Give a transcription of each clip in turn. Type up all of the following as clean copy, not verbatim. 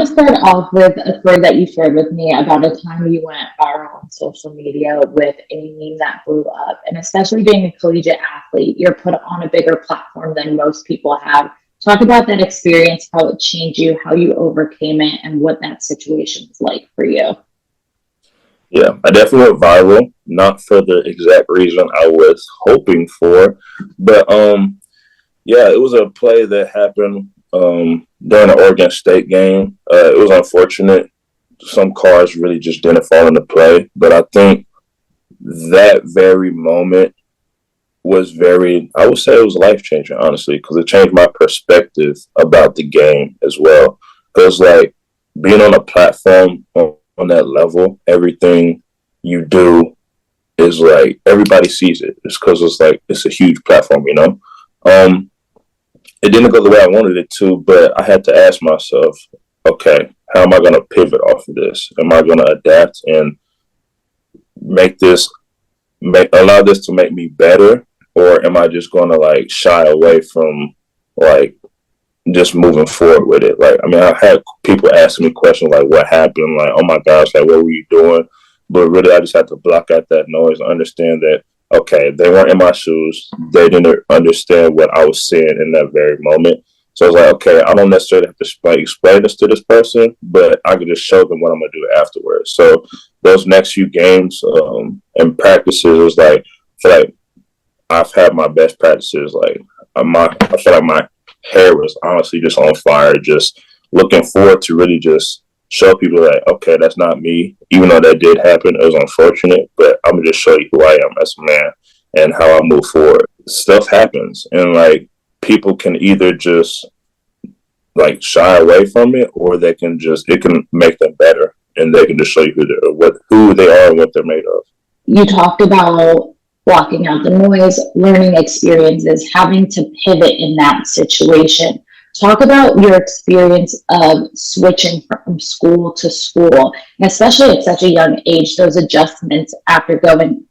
to start off with a story that you shared with me about a time you went viral on social media with a meme that blew up. And especially being a collegiate athlete, you're put on a bigger platform than most people have. Talk about that experience, how it changed you, how you overcame it, and what that situation was like for you. Yeah, I definitely went viral, not for the exact reason I was hoping for, but yeah, it was a play that happened during the Oregon State game. It was unfortunate. Some cars really just didn't fall into play, but I think that very moment was very, I would say it was life changing, honestly, because it changed my perspective about the game as well. Because, like, being on a platform on that level, everything you do is like everybody sees it. It's because it's like it's a huge platform, you know? Um, it didn't go the way I wanted it to, but I had to ask myself, okay, how am I going to pivot off of this? Am I going to adapt and make this, allow this to make me better? Or am I just going to like shy away from like just moving forward with it? Like, I mean, I had people asking me questions like, what happened? Like, oh my gosh, like, what were you doing? But really, I just had to block out that noise and understand that, okay, they weren't in my shoes. They didn't understand what I was seeing in that very moment. So I was like, okay, I don't necessarily have to like, explain this to this person, but I can just show them what I'm going to do afterwards. So those next few games and practices was like, I feel like I've had my best practices. Like, I feel like my hair was honestly just on fire, just looking forward to really just show people that, okay, that's not me. Even though that did happen, it was unfortunate, but I'm gonna just show you who I am as a man and how I move forward. Stuff happens, and like people can either just like shy away from it, or they can just it can make them better, and they can just show you who they are and what they're made of. You talked about blocking out the noise, learning experiences, having to pivot in that situation. Talk about your experience of switching from school to school, and especially at such a young age, those adjustments after going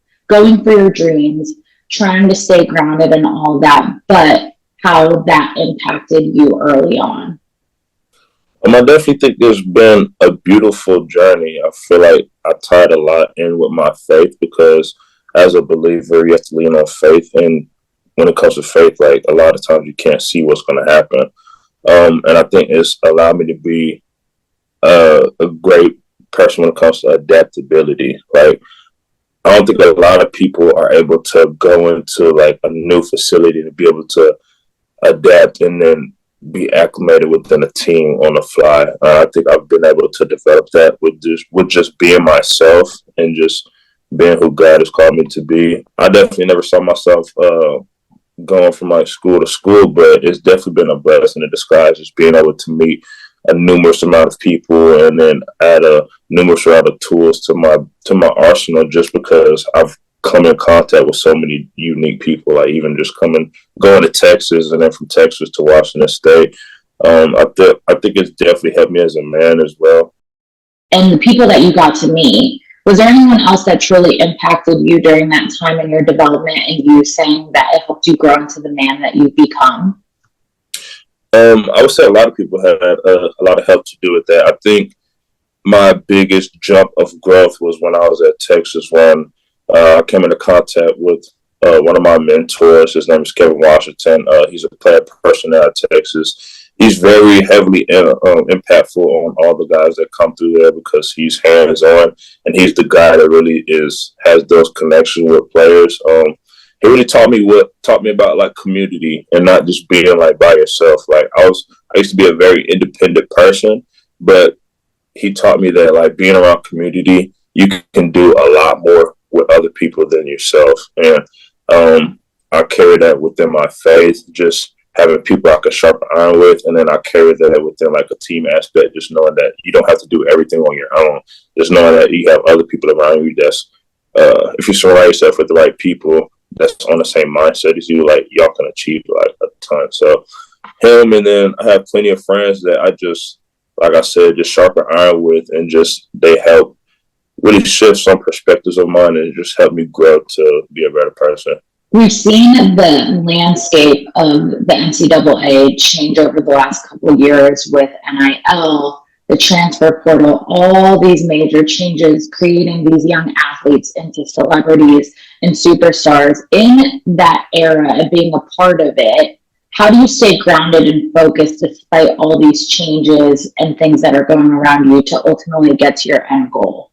for your dreams, trying to stay grounded and all that, but how that impacted you early on. I definitely think there's been a beautiful journey. I feel like I tied a lot in with my faith because as a believer, you have to lean on faith. And when it comes to faith, like a lot of times you can't see what's going to happen. And I think it's allowed me to be a great person when it comes to adaptability. Like, I don't think a lot of people are able to go into like a new facility to be able to adapt and then be acclimated within a team on the fly. I think I've been able to develop that with just being myself and just being who God has called me to be. I definitely never saw myself going from like school to school, but it's definitely been a blessing in disguise just being able to meet a numerous amount of people and then add a numerous amount of tools to my arsenal just because I've come in contact with so many unique people, like even just going to Texas and then from Texas to Washington State. I think it's definitely helped me as a man as well. And the people that you got to meet, was there anyone else that truly impacted you during that time in your development and you saying that it helped you grow into the man that you've become? I would say a lot of people had a lot of help to do with that. I think my biggest jump of growth was when I was at Texas when I came into contact with one of my mentors. His name is Kevin Washington. He's a player personnel at Texas. He's very heavily impactful on all the guys that come through there because he's hands on and he's the guy that really has those connections with players. He really taught me about like community and not just being like by yourself. Like I used to be a very independent person, but he taught me that like being around community, you can do a lot more with other people than yourself. And I carry that within my faith, just having people I can sharpen iron with, and then I carry that within like a team aspect, just knowing that you don't have to do everything on your own. Just knowing that you have other people around you that's if you surround yourself with the right people that's on the same mindset as you, like y'all can achieve like a ton. So him, and then I have plenty of friends that I just, like I said, just sharpen iron with, and just they help really shift some perspectives of mine and just help me grow to be a better person. We've seen the landscape of the NCAA change over the last couple of years with NIL, the transfer portal, all these major changes, creating these young athletes into celebrities and superstars in that era and being a part of it. How do you stay grounded and focused despite all these changes and things that are going around you to ultimately get to your end goal?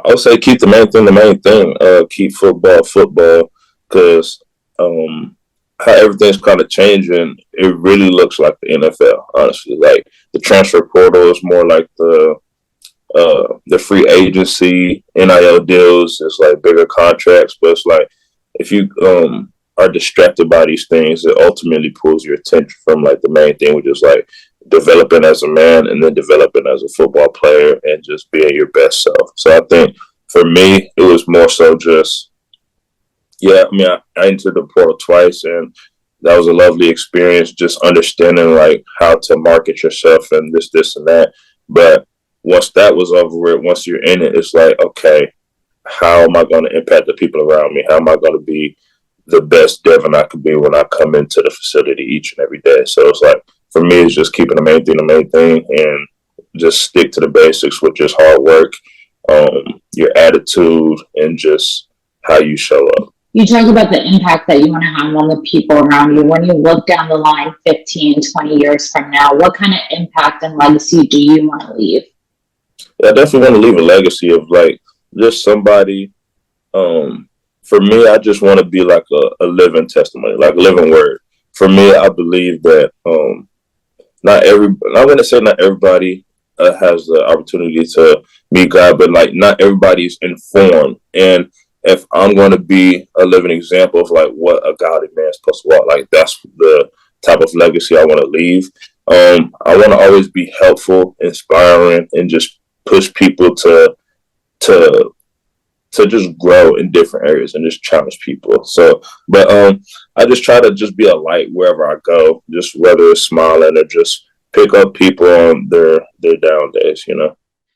I would say keep the main thing the main thing. Keep football football, because how everything's kind of changing. It really looks like the NFL. Honestly, like the transfer portal is more like the free agency, NIL deals. It's like bigger contracts, but it's like if you are distracted by these things, it ultimately pulls your attention from like the main thing, which is like developing as a man and then developing as a football player and just being your best self. So I think for me, it was more so just, yeah, I mean, I entered the portal twice and that was a lovely experience, just understanding like how to market yourself and this, and that. But once that was over with, once you're in it, it's like, okay, how am I going to impact the people around me? How am I going to be the best Devin I could be when I come into the facility each and every day? So it's like, for me, it's just keeping the main thing, and just stick to the basics with just hard work, your attitude, and just how you show up. You talk about the impact that you want to have on the people around you. When you look down the line 15, 20 years from now, what kind of impact and legacy do you want to leave? Yeah, I definitely want to leave a legacy of like just somebody. For me, I just want to be like a living testimony, like a living word. For me, I believe that not every, I wouldn't say not everybody has the opportunity to meet God, but like not everybody's informed. And if I'm going to be a living example of like what a godly man's supposed to walk, like that's the type of legacy I want to leave. I want to always be helpful, inspiring, and just push people to to just grow in different areas and just challenge people. So, but I just try to just be a light wherever I go, just whether it's smiling or just pick up people on their down days.